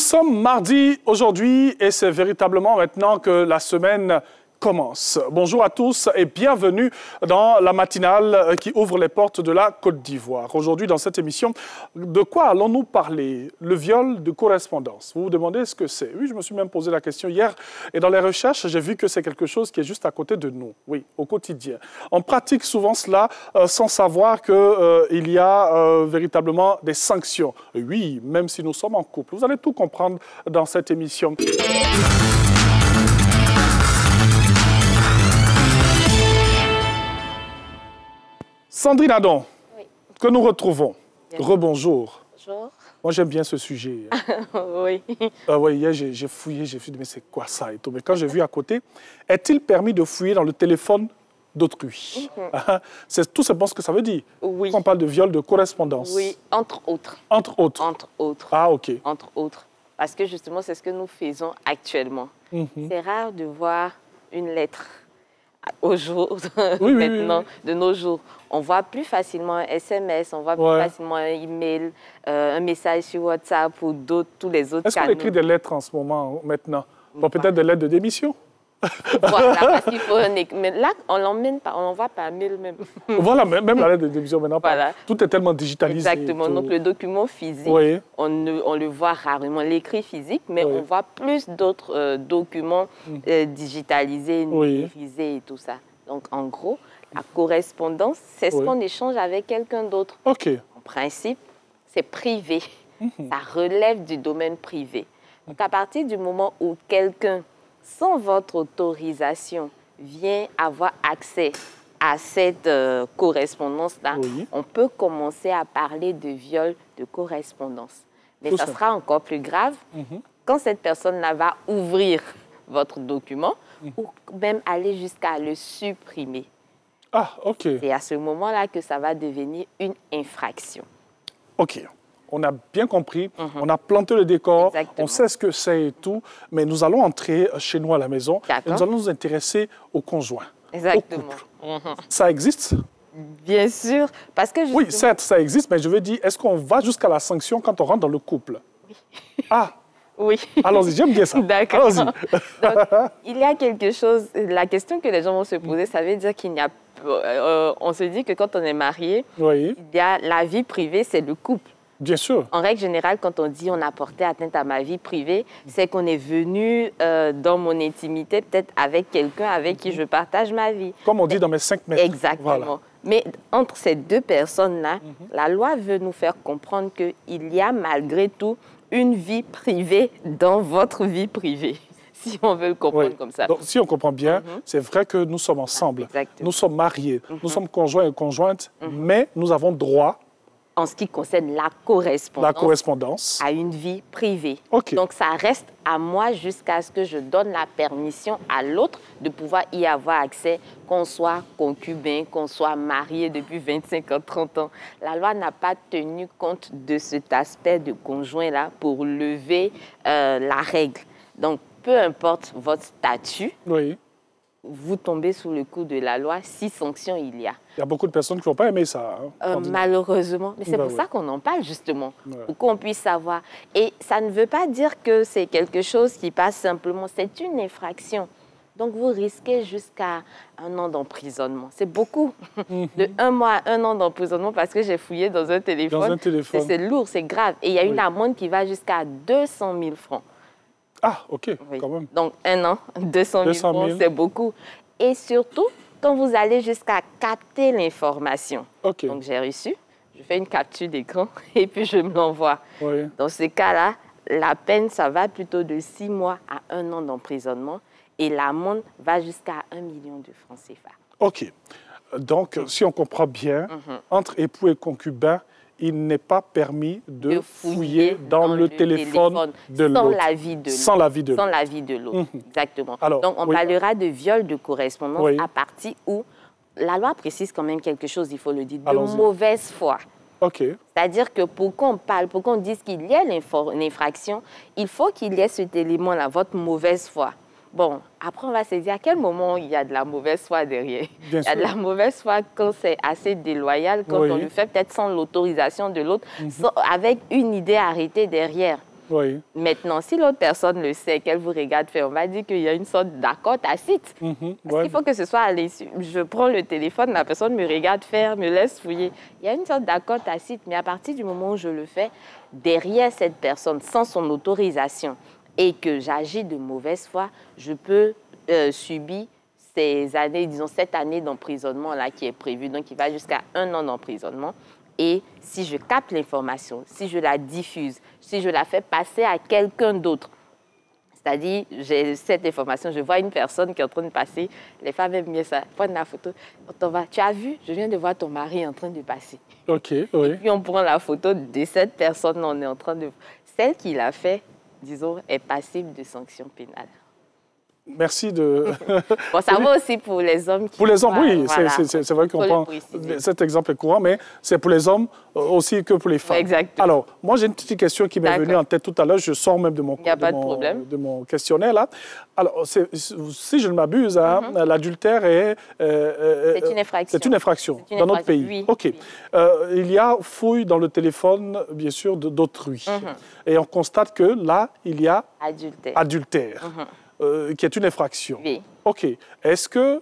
sommes mardi aujourd'hui et c'est véritablement maintenant que la semaine commence. Bonjour à tous et bienvenue dans la matinale qui ouvre les portes de la Côte d'Ivoire. Aujourd'hui, dans cette émission, de quoi allons-nous parler? Le viol de correspondance. Vous vous demandez ce que c'est? Oui, je me suis même posé la question hier et dans les recherches, j'ai vu que c'est quelque chose qui est juste à côté de nous, oui, au quotidien. On pratique souvent cela sans savoir qu'il y a véritablement des sanctions. Et oui, même si nous sommes en couple. Vous allez tout comprendre dans cette émission. Sandrine Adon, oui, que nous retrouvons. Rebonjour. Bonjour. Moi, j'aime bien ce sujet. Oui. Oui, hier, j'ai fouillé, j'ai fait, mais c'est quoi ça et tout. Mais quand j'ai vu à côté, est-il permis de fouiller dans le téléphone d'autrui? C'est tout simplement ce que ça veut dire. Oui. Quand on parle de viol de correspondance. Oui, entre autres. Entre autres. Entre autres. Ah, OK. Entre autres. Parce que justement, c'est ce que nous faisons actuellement. C'est rare de voir une lettre au jour, maintenant, de nos jours. On voit plus facilement un SMS, on voit plus facilement un email, un message sur WhatsApp ou tous les autres canaux. Est-ce qu'on écrit des lettres en ce moment, maintenant? Bon, peut-être des lettres de démission? Voilà, parce qu'il faut mais là, on l'emmène pas, on l'envoie par mail même. Voilà, même la lettre de démission maintenant. Voilà. Tout est tellement digitalisé. Exactement. Donc le document physique, on le voit rarement. L'écrit physique, mais on voit plus d'autres documents digitalisés, numérisés et tout ça. Donc en gros, la correspondance, c'est ce qu'on échange avec quelqu'un d'autre. OK. En principe, c'est privé. Ça relève du domaine privé. Donc à partir du moment où quelqu'un, sans votre autorisation, vient avoir accès à cette correspondance-là, on peut commencer à parler de viol de correspondance. Mais ça sera encore plus grave quand cette personne-là va ouvrir votre document ou même aller jusqu'à le supprimer. Ah, OK. C'est à ce moment-là que ça va devenir une infraction. OK. On a bien compris, on a planté le décor, Exactement. on sait ce que c'est et tout, mais nous allons entrer chez nous à la maison et nous allons nous intéresser au conjoint, Exactement. au couple. Ça existe? Bien sûr, parce que justement... Oui, certes, ça existe, mais je veux dire, est-ce qu'on va jusqu'à la sanction quand on rentre dans le couple? Oui. Ah! Oui. Allons-y, j'aime bien ça. D'accord. Allons-y. Donc, il y a quelque chose, la question que les gens vont se poser, ça veut dire qu'il n'y a... on se dit que quand on est marié, il y a la vie privée, c'est le couple. Bien sûr. En règle générale, quand on dit on a porté atteinte à ma vie privée, c'est qu'on est venu dans mon intimité, peut-être avec quelqu'un avec qui je partage ma vie. Comme on dit dans mes 5 mètres. Exactement. Voilà. Mais entre ces deux personnes-là, la loi veut nous faire comprendre qu'il y a malgré tout une vie privée dans votre vie privée. Si on veut le comprendre comme ça. Donc, si on comprend bien, c'est vrai que nous sommes ensemble. Nous sommes mariés, nous sommes conjoints et conjointes, mais nous avons droit en ce qui concerne la correspondance, à une vie privée. Donc, ça reste à moi jusqu'à ce que je donne la permission à l'autre de pouvoir y avoir accès, qu'on soit concubin, qu'on soit marié depuis 25 ans, 30 ans. La loi n'a pas tenu compte de cet aspect de conjoint-là pour lever la règle. Donc, peu importe votre statut, vous tombez sous le coup de la loi si sanction il y a. Il y a beaucoup de personnes qui n'ont pas aimé ça. Malheureusement. Mais c'est pour ça qu'on en parle, justement, pour qu'on puisse savoir. Et ça ne veut pas dire que c'est quelque chose qui passe simplement. C'est une infraction. Donc, vous risquez jusqu'à 1 an d'emprisonnement. C'est beaucoup. De 1 mois à 1 an d'emprisonnement parce que j'ai fouillé dans un téléphone. Dans un téléphone. C'est lourd, c'est grave. Et il y a une amende qui va jusqu'à 200 000 francs. Ah, OK, quand même. Donc, 1 an, 200 000 francs, c'est beaucoup. Et surtout, quand vous allez jusqu'à capter l'information. Donc, j'ai reçu, je fais une capture d'écran et puis je me l'envoie. Dans ce cas-là, la peine, ça va plutôt de 6 mois à 1 an d'emprisonnement et l'amende va jusqu'à 1 million de francs CFA. OK. Donc, si on comprend bien, entre époux et concubins, il n'est pas permis de fouiller dans le téléphone de l'autre. Sans l'avis de l'autre. Sans l'avis de l'autre, exactement. Alors, donc, on parlera de viol de correspondance à partir où la loi précise quand même quelque chose, il faut le dire, de mauvaise foi. C'est-à-dire que pour qu'on parle, pour qu'on dise qu'il y a une infraction, il faut qu'il y ait cet élément-là, votre mauvaise foi. Bon, après, on va se dire à quel moment il y a de la mauvaise foi derrière. Il y a de la mauvaise foi quand c'est assez déloyal, quand on le fait peut-être sans l'autorisation de l'autre, avec une idée arrêtée derrière. Oui. Maintenant, si l'autre personne le sait, qu'elle vous regarde faire, on va dire qu'il y a une sorte d'accord tacite. Parce qu'il faut que ce soit à l'issue. Je prends le téléphone, la personne me regarde faire, me laisse fouiller. Il y a une sorte d'accord tacite, mais à partir du moment où je le fais, derrière cette personne, sans son autorisation, et que j'agis de mauvaise foi, je peux subir ces années, disons 7 années d'emprisonnement là qui est prévu, donc il va jusqu'à 1 an d'emprisonnement. Et si je capte l'information, si je la diffuse, si je la fais passer à quelqu'un d'autre, c'est-à-dire, j'ai cette information, je vois une personne qui est en train de passer, les femmes aiment bien ça, prendre la photo, tu as vu, je viens de voir ton mari en train de passer. OK, oui. Et puis on prend la photo de cette personne, on est en train de... Celle qui l'a fait, disons, est passible de sanctions pénales. Merci de... Bon, ça va aussi pour les hommes. Pour les hommes, oui, voilà. C'est vrai qu'on prend cet exemple est courant, mais c'est pour les hommes aussi que pour les femmes. Exactement. Alors, moi, j'ai une petite question qui m'est venue en tête tout à l'heure. Je sors même de mon questionnaire, là. Alors, si je ne m'abuse, l'adultère est... c'est une infraction. C'est une infraction dans notre pays. Oui. OK. Oui. Il y a fouille dans le téléphone, bien sûr, d'autrui. Et on constate que là, il y a... Adultère. Qui est une infraction. Oui. OK. Est-ce que...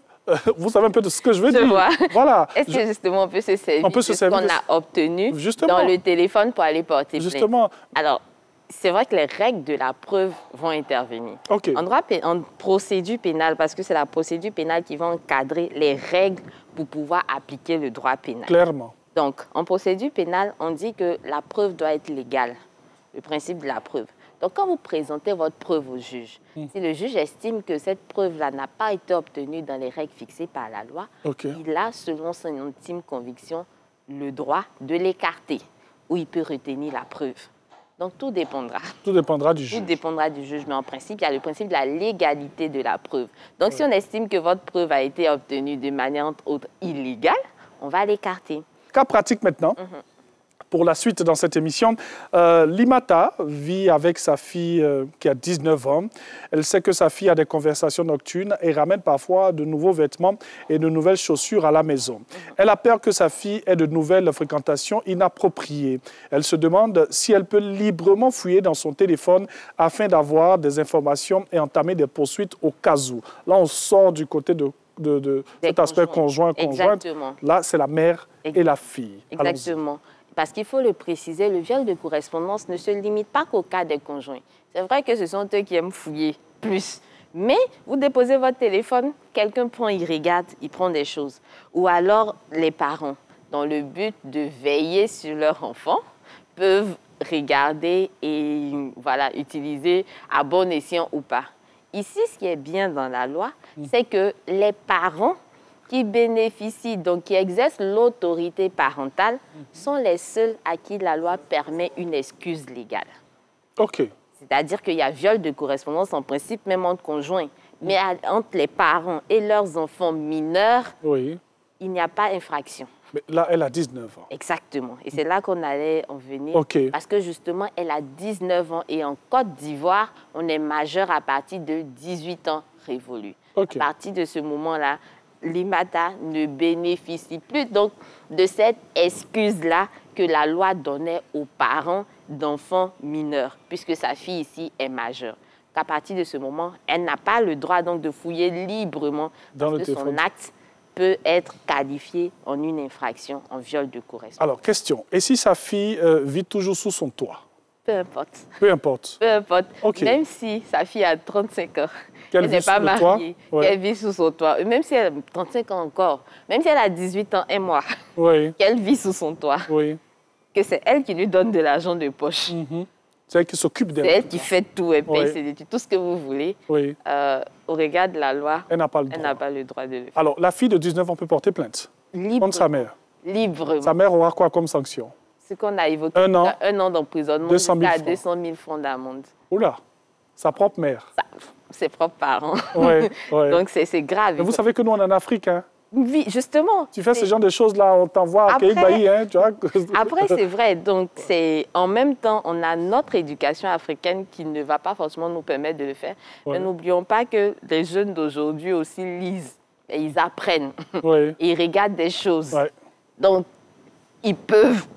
vous savez un peu de ce que je veux dire? Je vois. Voilà. Est-ce que justement on peut se servir de ce qu'on a obtenu dans le téléphone pour aller porter plainte? Justement. Alors, c'est vrai que les règles de la preuve vont intervenir. OK. En procédure pénale, parce que c'est la procédure pénale qui va encadrer les règles pour pouvoir appliquer le droit pénal. Clairement. Donc, en procédure pénale, on dit que la preuve doit être légale, le principe de la preuve. Donc, quand vous présentez votre preuve au juge, si le juge estime que cette preuve-là n'a pas été obtenue dans les règles fixées par la loi, il a, selon son intime conviction, le droit de l'écarter ou il peut retenir la preuve. Donc, tout dépendra. Tout dépendra du juge. Tout dépendra du juge, mais en principe, il y a le principe de la légalité de la preuve. Donc, si on estime que votre preuve a été obtenue de manière entre autres illégale, on va l'écarter. Cas pratique maintenant. Pour la suite dans cette émission, Limata vit avec sa fille qui a 19 ans. Elle sait que sa fille a des conversations nocturnes et ramène parfois de nouveaux vêtements et de nouvelles chaussures à la maison. Elle a peur que sa fille ait de nouvelles fréquentations inappropriées. Elle se demande si elle peut librement fouiller dans son téléphone afin d'avoir des informations et entamer des poursuites au cas où. Là, on sort du côté de cet aspect conjoint-conjointe. Exactement. Là, c'est la mère et la fille. Exactement. Parce qu'il faut le préciser, le viol de correspondance ne se limite pas qu'au cas des conjoints. C'est vrai que ce sont eux qui aiment fouiller plus. Mais vous déposez votre téléphone, quelqu'un prend, il regarde, il prend des choses. Ou alors les parents, dans le but de veiller sur leur enfant, peuvent regarder et voilà, utiliser à bon escient ou pas. Ici, ce qui est bien dans la loi, c'est que les parents qui bénéficient, donc qui exercent l'autorité parentale, sont les seuls à qui la loi permet une excuse légale. OK. C'est-à-dire qu'il y a viol de correspondance en principe, même entre conjoints. Mais entre les parents et leurs enfants mineurs, il n'y a pas infraction. Mais là, elle a 19 ans. Exactement. Et c'est là qu'on allait en venir. OK. Parce que justement, elle a 19 ans et en Côte d'Ivoire, on est majeur à partir de 18 ans révolus. OK. À partir de ce moment-là, Limata ne bénéficie plus donc de cette excuse-là que la loi donnait aux parents d'enfants mineurs, puisque sa fille ici est majeure. Qu'à partir de ce moment, elle n'a pas le droit donc de fouiller librement parce que son acte peut être qualifié en une infraction, en viol de correspondance. Alors, question. Et si sa fille vit toujours sous son toit? Peu importe. Peu importe. Peu importe. Okay. Même si sa fille a 35 ans, qu'elle n'est pas mariée, qu'elle vit sous son toit, même si elle a 35 ans encore, même si elle a 18 ans et moi, qu'elle vit sous son toit, que c'est elle qui lui donne de l'argent de poche. C'est elle qui s'occupe d'elle. C'est elle qui fait tout, elle paye ses études, tout ce que vous voulez. Au regard de la loi, elle n'a pas le droit de le faire. Alors, la fille de 19 ans peut porter plainte contre sa mère. Librement. Sa mère aura quoi comme sanction? Ce qu'on a évoqué, 1 an, 1 an d'emprisonnement jusqu'à 200 000 francs d'amende. Oula, sa propre mère. Ses propres parents. Donc, c'est grave. Mais vous savez que nous, on est en Afrique, hein? Oui, justement. Tu fais ce genre de choses-là, on t'envoie à Kéibaï, hein, tu vois. Après, c'est vrai. Donc, en même temps, on a notre éducation africaine qui ne va pas forcément nous permettre de le faire. Mais n'oublions pas que les jeunes d'aujourd'hui aussi lisent. Et ils apprennent. Et ils regardent des choses. Donc, ils peuvent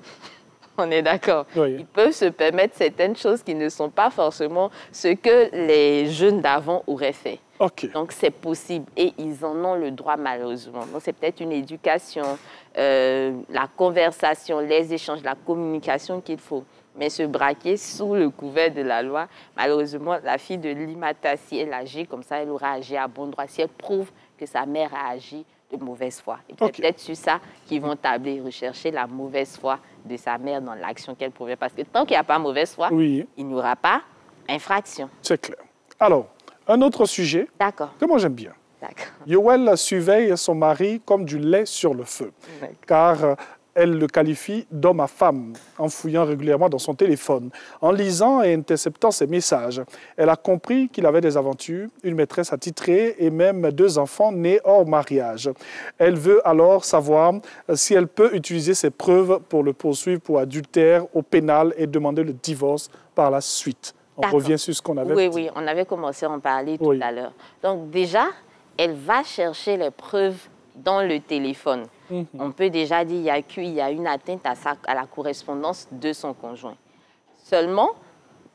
On est d'accord. Oui. Ils peuvent se permettre certaines choses qui ne sont pas forcément ce que les jeunes d'avant auraient fait. Okay. Donc, c'est possible et ils en ont le droit malheureusement. Donc, c'est peut-être une éducation, la conversation, les échanges, la communication qu'il faut. Mais se braquer sous le couvert de la loi, malheureusement, la fille de Limata, si elle agit comme ça, elle aura agi à bon droit. Si elle prouve que sa mère a agi de mauvaise foi. Et c'est peut-être sur ça qu'ils vont tabler, rechercher la mauvaise foi de sa mère dans l'action qu'elle pouvait. Parce que tant qu'il n'y a pas mauvaise foi, il n'y aura pas infraction. C'est clair. Alors, un autre sujet que moi j'aime bien. Yoel surveille son mari comme du lait sur le feu, car elle le qualifie d'homme à femme, en fouillant régulièrement dans son téléphone, en lisant et interceptant ses messages. Elle a compris qu'il avait des aventures, une maîtresse attitrée et même 2 enfants nés hors mariage. Elle veut alors savoir si elle peut utiliser ces preuves pour le poursuivre pour adultère au pénal et demander le divorce par la suite. On revient sur ce qu'on avait dit. Oui, on avait commencé à en parler tout à l'heure. Donc déjà, elle va chercher les preuves dans le téléphone. On peut déjà dire qu'il y a une atteinte à la correspondance de son conjoint. Seulement,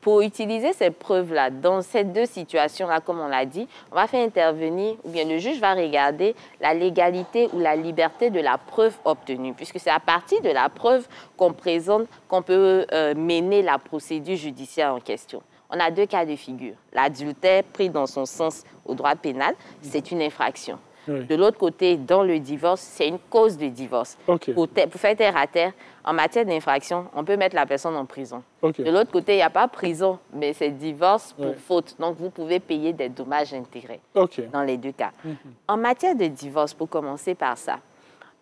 pour utiliser ces preuves-là, dans ces 2 situations-là, comme on l'a dit, on va faire intervenir, ou bien le juge va regarder la légalité ou la liberté de la preuve obtenue, puisque c'est à partir de la preuve qu'on présente qu'on peut mener la procédure judiciaire en question. On a 2 cas de figure. L'adultère, pris dans son sens au droit pénal, c'est une infraction. De l'autre côté, dans le divorce, c'est une cause de divorce. Pour faire terre à terre, en matière d'infraction, on peut mettre la personne en prison. De l'autre côté, il n'y a pas prison, mais c'est divorce pour faute. Donc, vous pouvez payer des dommages intérêts dans les 2 cas. En matière de divorce, pour commencer par ça,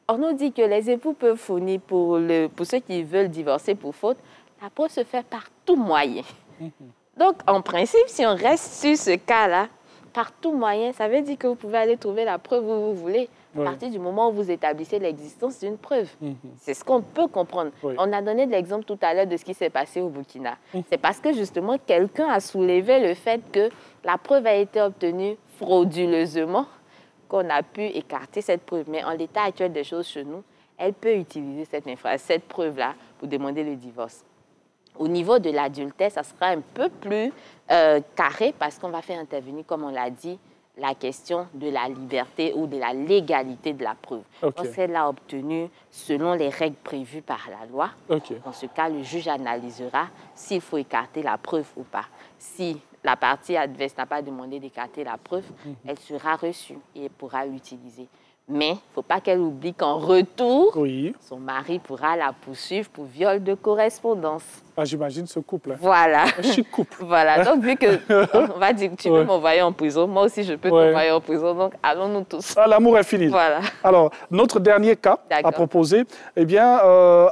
on nous dit que les époux peuvent fournir pour ceux qui veulent divorcer pour faute, la preuve se fait par tout moyen. Donc, en principe, si on reste sur ce cas-là, par tout moyen, ça veut dire que vous pouvez aller trouver la preuve où vous voulez, à partir du moment où vous établissez l'existence d'une preuve. C'est ce qu'on peut comprendre. On a donné de l'exemple tout à l'heure de ce qui s'est passé au Burkina. C'est parce que justement, quelqu'un a soulevé le fait que la preuve a été obtenue frauduleusement qu'on a pu écarter cette preuve. Mais en l'état actuel des choses chez nous, elle peut utiliser cette preuve-là pour demander le divorce. Au niveau de l'adultère, ça sera un peu plus carré parce qu'on va faire intervenir, comme on l'a dit, la question de la liberté ou de la légalité de la preuve. Quand celle a obtenue selon les règles prévues par la loi, dans ce cas, le juge analysera s'il faut écarter la preuve ou pas. Si la partie adverse n'a pas demandé d'écarter la preuve, elle sera reçue et elle pourra l'utiliser. Mais il ne faut pas qu'elle oublie qu'en retour, son mari pourra la poursuivre pour viol de correspondance. Ah, j'imagine ce couple. Voilà. Un chic couple. Voilà. Donc, vu que on va dire que tu peux m'envoyer en prison, moi aussi je peux t'envoyer en prison. Donc, allons-nous tous. Ah, l'amour est fini. Voilà. Alors, notre dernier cas à proposer, eh bien,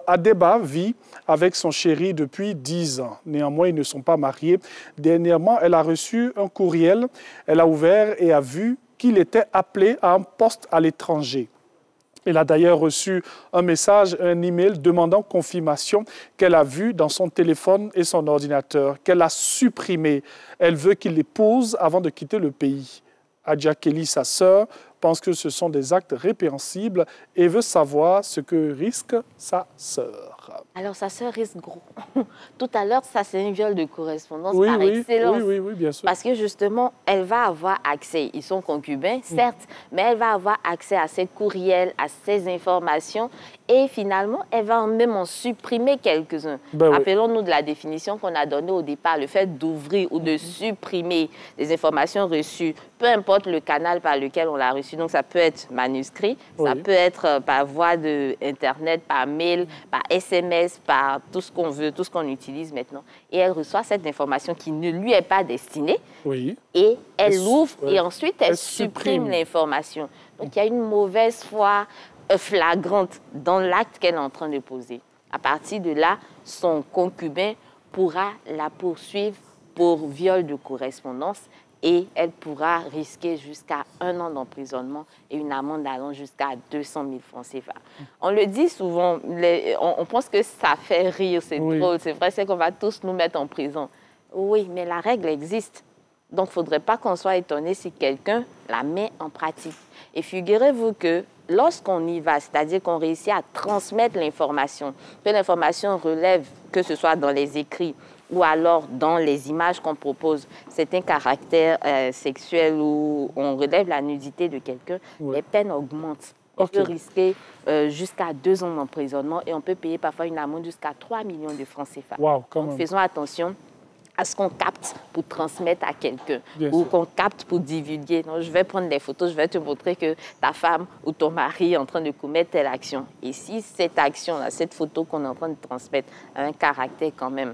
Adeba vit avec son chéri depuis 10 ans. Néanmoins, ils ne sont pas mariés. Dernièrement, elle a reçu un courriel. Elle a ouvert et a vu qu'il était appelé à un poste à l'étranger. Elle a d'ailleurs reçu un message, un email demandant confirmation qu'elle a vu dans son téléphone et son ordinateur, qu'elle a supprimé. Elle veut qu'il l'épouse avant de quitter le pays. Adja Kelly, sa sœur, pense que ce sont des actes répréhensibles et veut savoir ce que risque sa sœur. Alors, sa sœur risque gros. Tout à l'heure, ça, c'est un viol de correspondance par excellence. Oui, bien sûr. Parce que, justement, elle va avoir accès, ils sont concubins, certes, mais elle va avoir accès à ces courriels, à ces informations, et finalement, elle va même en supprimer quelques-uns. Rappelons-nous de la définition qu'on a donnée au départ, le fait d'ouvrir ou de supprimer des informations reçues, peu importe le canal par lequel on l'a reçu. Donc, ça peut être manuscrit, ça peut être par voie d'Internet, par mail, par SMS, par tout ce qu'on veut, tout ce qu'on utilise maintenant. Et elle reçoit cette information qui ne lui est pas destinée. Et elle l'ouvre et ensuite elle supprime l'information. Donc, il y a une mauvaise foi flagrante dans l'acte qu'elle est en train de poser. À partir de là, son concubin pourra la poursuivre pour viol de correspondance et elle pourra risquer jusqu'à 1 an d'emprisonnement et une amende allant jusqu'à 200 000 francs CFA. On le dit souvent, on pense que ça fait rire, c'est drôle, c'est vrai, c'est qu'on va tous nous mettre en prison. Oui, mais la règle existe. Donc, il ne faudrait pas qu'on soit étonné si quelqu'un la met en pratique. Et figurez-vous que lorsqu'on y va, c'est-à-dire qu'on réussit à transmettre l'information, que l'information relève, que ce soit dans les écrits ou alors dans les images qu'on propose, c'est un caractère sexuel où on relève la nudité de quelqu'un, les peines augmentent. On peut risquer jusqu'à 2 ans d'emprisonnement et on peut payer parfois une amende jusqu'à 3 millions de francs CFA. Donc faisons attention à ce qu'on capte pour transmettre à quelqu'un ou qu'on capte pour divulguer. Donc, je vais prendre des photos, je vais te montrer que ta femme ou ton mari est en train de commettre telle action. Et si cette action-là, cette photo qu'on est en train de transmettre a un caractère quand même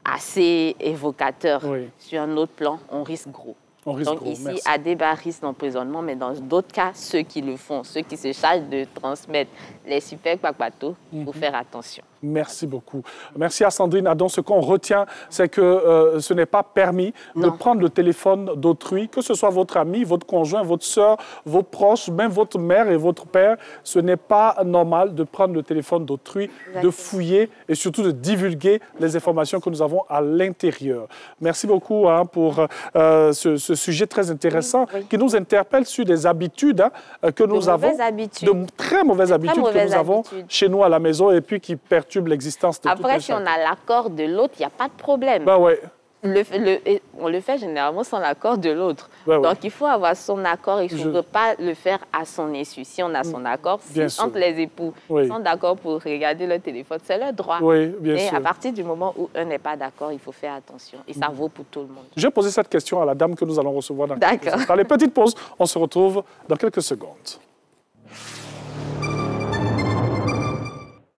assez évocateur sur un autre plan, on risque gros. Donc ici, à débat risque d'emprisonnement, mais dans d'autres cas, ceux qui le font, ceux qui se chargent de transmettre les super kwakwato, il faut faire attention. Merci beaucoup. Merci à Sandrine Adon. Ce qu'on retient, c'est que ce n'est pas permis de prendre le téléphone d'autrui, que ce soit votre ami, votre conjoint, votre soeur, vos proches, même votre mère et votre père. Ce n'est pas normal de prendre le téléphone d'autrui, de fouiller et surtout de divulguer les informations que nous avons à l'intérieur. Merci beaucoup pour ce sujet très intéressant qui nous interpelle sur des habitudes que nous avons, de très mauvaises habitudes que nous avons chez nous à la maison et puis qui perturbent l'existence de tout un chacun. Après, si on a l'accord de l'autre, il n'y a pas de problème. On le fait généralement sans l'accord de l'autre. Donc, il faut avoir son accord. Il ne faut pas le faire à son insu. Si on a son accord, si entre les époux sont d'accord pour regarder leur téléphone, c'est leur droit. Mais à partir du moment où un n'est pas d'accord, il faut faire attention. Et ça vaut pour tout le monde. Je vais poser cette question à la dame que nous allons recevoir dans quelques instants. Dans les petites pauses, on se retrouve dans quelques secondes.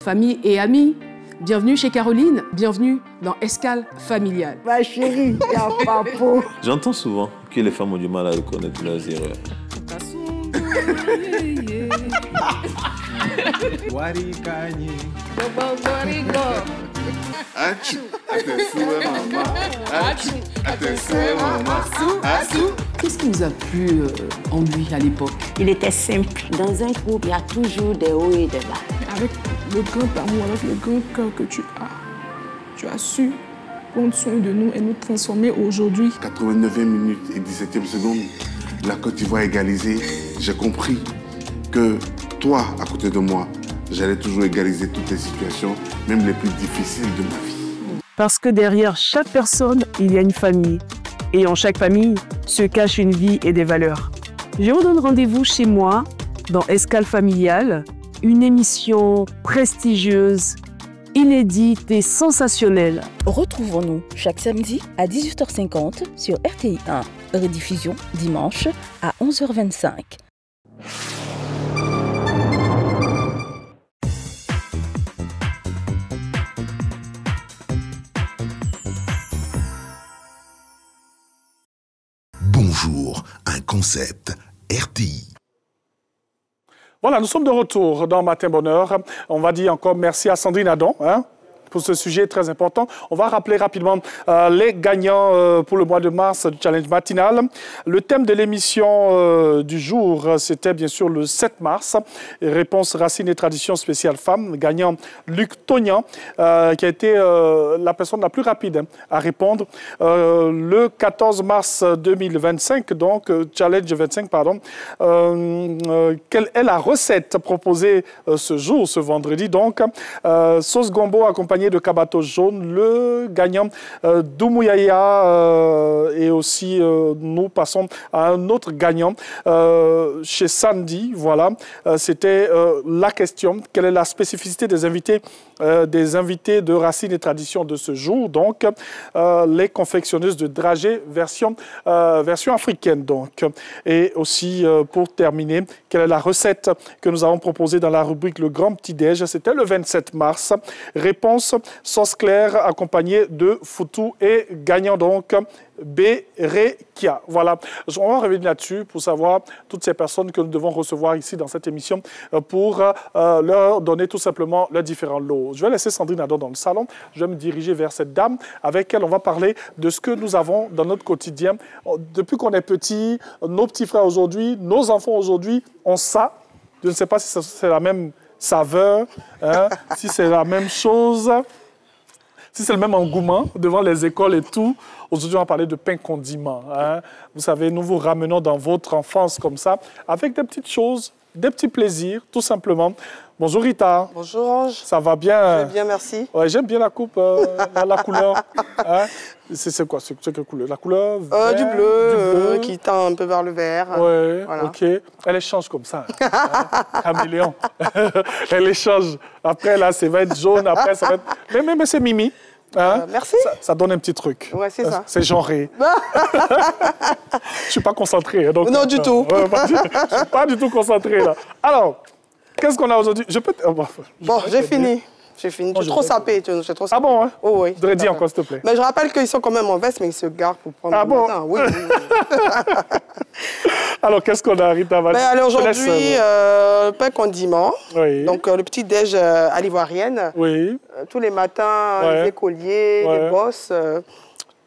Famille et amis, bienvenue chez Caroline, bienvenue dans Escale familiale. Ma chérie, il n'y a pas beau. J'entends souvent que les femmes ont du mal à reconnaître leurs erreurs. Qu'est-ce qui vous a plu en lui à l'époque? Il était simple. Dans un couple, il y a toujours des hauts et des bas. Avec le grand amour, avec le grand cœur que tu as su prendre soin de nous et nous transformer aujourd'hui. 89e minute et 17e seconde, la Côte d'Ivoire égalisée. J'ai compris que toi, à côté de moi, j'allais toujours égaliser toutes les situations, même les plus difficiles de ma vie. Parce que derrière chaque personne, il y a une famille. Et en chaque famille se cache une vie et des valeurs. Je vous donne rendez-vous chez moi, dans Escale familiale, une émission prestigieuse, inédite et sensationnelle. Retrouvons-nous chaque samedi à 18h50 sur RTI 1. Rediffusion dimanche à 11h25. Bonjour, un concept RTI. Voilà, nous sommes de retour dans Matin Bonheur. On va dire encore merci à Sandrine Adon pour ce sujet très important. On va rappeler rapidement les gagnants pour le mois de mars du challenge matinal. Le thème de l'émission du jour, c'était bien sûr le 7 mars. Réponse racines et traditions spéciales femmes. Gagnant Luc Tognan, qui a été la personne la plus rapide à répondre. Le 14 mars 2025, donc challenge 25, pardon. Quelle est la recette proposée ce jour, ce vendredi donc? Sauce gombo accompagnée de cabato jaune, le gagnant Doumouyaya, et aussi nous passons à un autre gagnant chez Sandy. Voilà, c'était la question: quelle est la spécificité des invités de Racines et Traditions de ce jour? Donc les confectionneuses de dragées version africaine donc. Et aussi pour terminer, quelle est la recette que nous avons proposée dans la rubrique Le Grand Petit Déj? C'était le 27 mars. Réponse: sauce claire accompagnée de foutou, et gagnant donc Bérekia. Voilà, on va revenir là-dessus pour savoir toutes ces personnes que nous devons recevoir ici dans cette émission pour leur donner tout simplement leurs différents lots. Je vais laisser Sandrine Adon dans le salon. Je vais me diriger vers cette dame avec elle on va parler de ce que nous avons dans notre quotidien. Depuis qu'on est petit, nos petits frères aujourd'hui, nos enfants aujourd'hui ont ça. Je ne sais pas si c'est la même saveur, si c'est la même chose, si c'est le même engouement devant les écoles et tout. Aujourd'hui, on va parler de pain condiment. Vous savez, nous vous ramenons dans votre enfance comme ça, avec des petites choses des petits plaisirs, tout simplement. Bonjour Rita. Bonjour Ange. Ça va bien? Très bien, merci. Ouais, j'aime bien la coupe, la couleur. Hein? C'est quoi? C'est quelle couleur? La couleur vert, du bleu, qui tend un peu vers le vert. Oui, voilà. OK. Elle échange comme ça. Caméléon. Elle échange. Après, là, ça va être jaune. Après, ça va être... Mais c'est Mimi. Hein? Merci. Ça donne un petit truc. Ouais, c'est ça. C'est genré. Je ne suis pas concentré. Donc, non, du tout. Je ne suis pas du tout concentré, là. Alors, qu'est-ce qu'on a aujourd'hui? Bon, j'ai fini. J'ai fini. Tu es trop sapé. Ah bon, hein? Oh, oui. Je voudrais dire encore, s'il te plaît. Mais je rappelle qu'ils sont quand même en veste, mais ils se gardent pour prendre le matin. Oui. Alors, qu'est-ce qu'on a, Rita? Aujourd'hui, pain condiment. Oui. Donc, le petit déj à l'ivoirienne. Oui. Tous les matins, les écoliers, les bosses.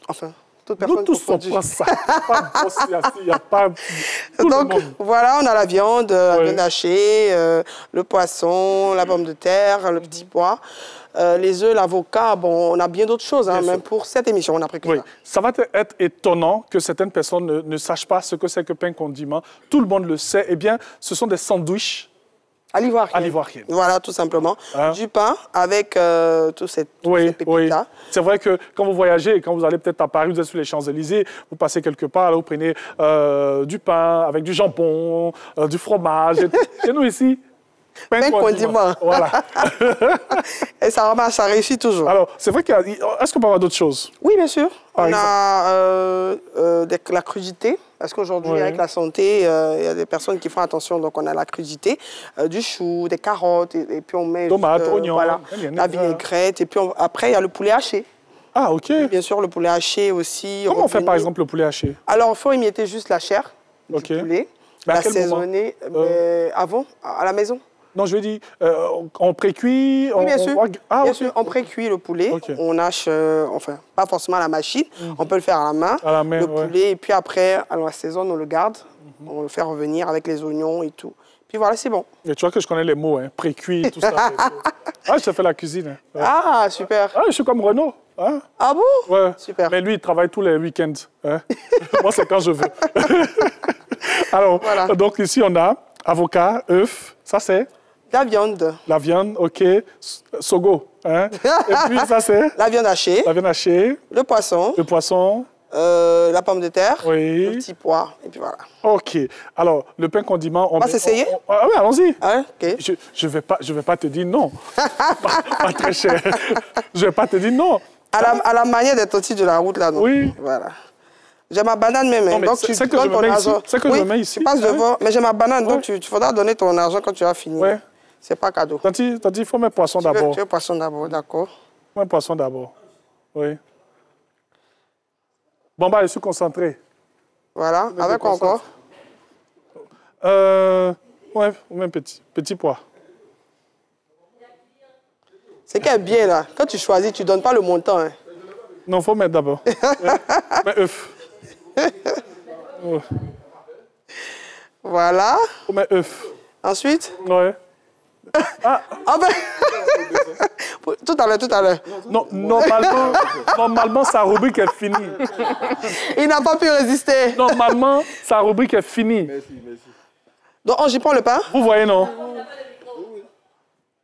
Enfin, toute personne. Nous tous sommes pas ça. Il n'y a pas... Donc, voilà, on a la viande, la viande hachée, le poisson, la pomme de terre, le petit pois. Les œufs, l'avocat, bon, on a bien d'autres choses, hein, même pour cette émission, on a pris que ça. Ça va être étonnant que certaines personnes ne sachent pas ce que c'est que pain condiment. Tout le monde le sait. Eh bien, ce sont des sandwichs à l'ivoirienne. Voilà, tout simplement. Hein? Du pain avec tous ces pépites-là. C'est vrai que quand vous voyagez, quand vous allez peut-être à Paris, vous êtes sur les Champs-Élysées, vous passez quelque part, là, vous prenez du pain avec du jambon, du fromage. Chez nous ici, pain condiment. Voilà. Et ça réussit toujours. Alors, c'est vrai qu'il y a... Est-ce qu'on peut avoir d'autres choses? Oui, bien sûr. On a la crudité. Parce qu'aujourd'hui, avec la santé, il y a des personnes qui font attention. Donc, on a la crudité, du chou, des carottes, et puis on met... Tomates, oignons. Voilà, la vinaigrette. Et puis après, il y a le poulet haché. Ah, OK. Bien sûr, le poulet haché aussi. Comment on fait, par exemple, le poulet haché? Alors, il faut émietter juste la chair du poulet. L'assaisonner avant, à la maison. Non, je veux dire, on précuit... Oui, bien sûr. Bien sûr, on précuit le poulet. On hache, enfin, pas forcément à la machine. On peut le faire à la main. Le poulet, et puis après, on l'assaisonne, on le garde. On le fait revenir avec les oignons et tout. Puis voilà, c'est bon. Et tu vois que je connais les mots, hein, précuit, tout ça. Ah, je fais la cuisine. Hein. Ah, super. Ah, je suis comme Renaud. Hein? Ah bon? Ouais. Super. Mais lui, il travaille tous les week-ends. Hein? Moi, c'est quand je veux. Alors, donc ici, on a avocat, œuf, ça c'est? La viande. La viande, OK. Sogo. Hein? Et puis, ça, c'est? La viande hachée. La viande hachée. Le poisson. Le poisson. La pomme de terre. Oui. Le petit pois. Et puis voilà. OK. Alors, le pain condiment... On va s'essayer? Ah oui, allons-y. Ah, OK. Je vais pas te dire non. pas très cher. Je vais pas te dire non. À la manière des tortilles de la route, là, non? Oui. Voilà. J'ai ma banane même. Non, mais donc c'est que je me mets ici. C'est que je me mets ici. Tu passes devant. Mais j'ai ma banane, donc tu faudra donner ton argent quand tu as fini. Oui. C'est pas cadeau. T'as dit, il faut mettre poisson d'abord. Tu veux poisson d'abord, d'accord. Mettre poisson d'abord. Oui. Bon, bah, je suis concentré. Voilà. Avec quoi encore? Ouais, même petit pois. C'est qu'elle est bien, là. Quand tu choisis, tu ne donnes pas le montant. Hein. Non, il faut mettre d'abord. Mais œuf. Voilà. Faut mettre œuf. Ensuite? Ouais. Ah ben... tout à l'heure. Non, normalement, sa rubrique est finie. Il n'a pas pu résister. Normalement, sa rubrique est finie. Merci. Donc, j'y prends le pain? Vous voyez, non?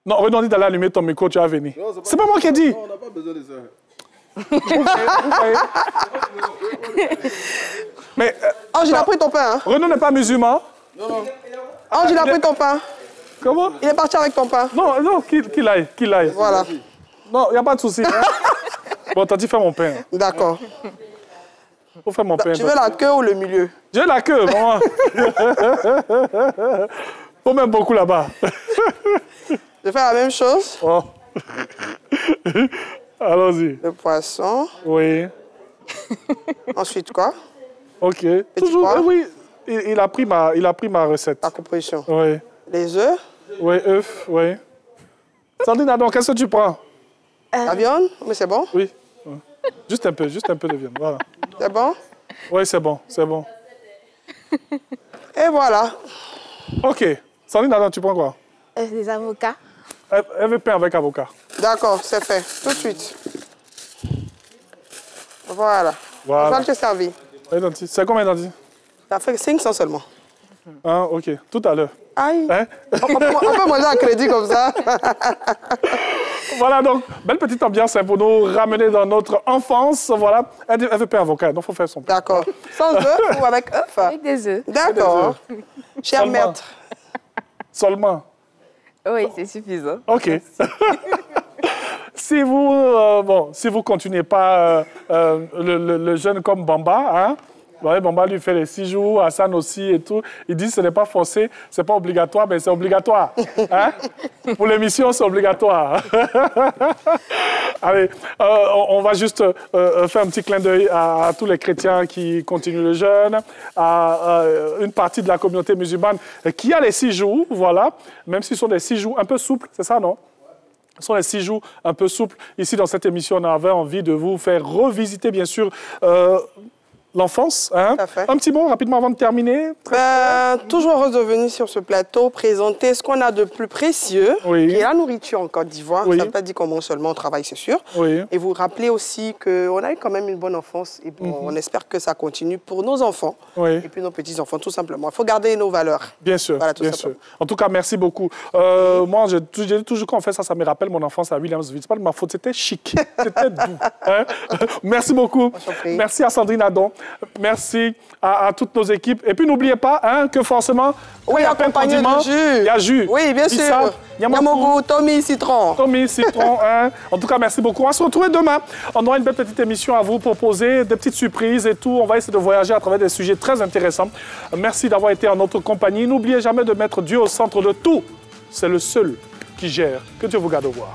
Non, Renaud dit d'aller allumer ton micro, tu vas venir. C'est pas moi qui ai dit. Non, on n'a pas besoin de ça. Vous voyez? Mais... il a pris ton pain, hein? Renaud n'est pas musulman? Non. Il a pris ton pain. Comment? Il est parti avec ton pain. Non, qu'il aille. Voilà. Non, il n'y a pas de souci. Hein? Bon, t'as dit faire mon pain. D'accord. Faut faire mon pain. Tu veux la queue ou le milieu? J'ai la queue, moi. Faut même beaucoup là-bas. Je fais la même chose. Oh. Allons-y. Le poisson. Oui. Ensuite quoi? OK. Toujours, oui. Il a pris ma recette. La composition. Oui. Les œufs. Oui, œufs, oui. Sandrine, donc, qu'est-ce que tu prends? La viande, mais c'est bon? Oui. Juste un peu de viande, voilà. C'est bon? Oui, c'est bon. Et voilà. OK. Sandrine, tu prends quoi? Des avocats. Elle veut pain avec avocat. D'accord, c'est fait. Tout de suite. Voilà. Je vais te servir. C'est combien, Dandy? Ça fait 500 seulement. Hein, ok, tout à l'heure. Aïe, hein? on peut manger à crédit comme ça. Voilà, donc, belle petite ambiance pour nous ramener dans notre enfance. Voilà, elle veut pas avocat, donc il faut faire son pain. D'accord. Sans œufs ou avec œufs? Avec des œufs. D'accord. Cher maître. Seulement? Oui, c'est suffisant. OK. Si vous continuez pas le jeune comme Bamba, hein? Ouais, Bamba lui fait les 6 jours, Hassan aussi et tout. Il dit que ce n'est pas forcé, ce n'est pas obligatoire, mais c'est obligatoire. Hein? Pour l'émission, c'est obligatoire. Allez, on va juste faire un petit clin d'œil à tous les chrétiens qui continuent le jeûne, à une partie de la communauté musulmane qui a les 6 jours, voilà, même s'ils sont des 6 jours un peu souples, c'est ça, non? Ce sont les 6 jours un peu souples. Ici, dans cette émission, on avait envie de vous faire revisiter, bien sûr, l'enfance, hein? Un petit mot rapidement avant de terminer. Toujours heureuse de venir sur ce plateau, présenter ce qu'on a de plus précieux, qui est la nourriture en Côte d'Ivoire. Ça ne veut pas dire qu'on mange seulement au travail, c'est sûr. Et vous rappeler aussi qu'on a eu quand même une bonne enfance et bon, on espère que ça continue pour nos enfants et puis nos petits-enfants, tout simplement. Il faut garder nos valeurs. Bien sûr, voilà, bien sûr. En tout cas, merci beaucoup. Moi, j'ai dit toujours qu'on fait ça, ça me rappelle mon enfance à Williamsville. Ce n'est pas de ma faute, c'était chic, c'était doux. Hein? Merci beaucoup. Merci à Sandrine Adon. Merci à toutes nos équipes. Et puis, n'oubliez pas hein, que forcément, oui, accompagné de jus. Il y a jus. Oui, bien sûr. Yamogo, Tommy, Citron. Tommy, Citron. Hein. En tout cas, merci beaucoup. On va se retrouver demain. On aura une belle petite émission à vous proposer, des petites surprises et tout. On va essayer de voyager à travers des sujets très intéressants. Merci d'avoir été en notre compagnie. N'oubliez jamais de mettre Dieu au centre de tout. C'est le seul qui gère. Que Dieu vous garde au revoir.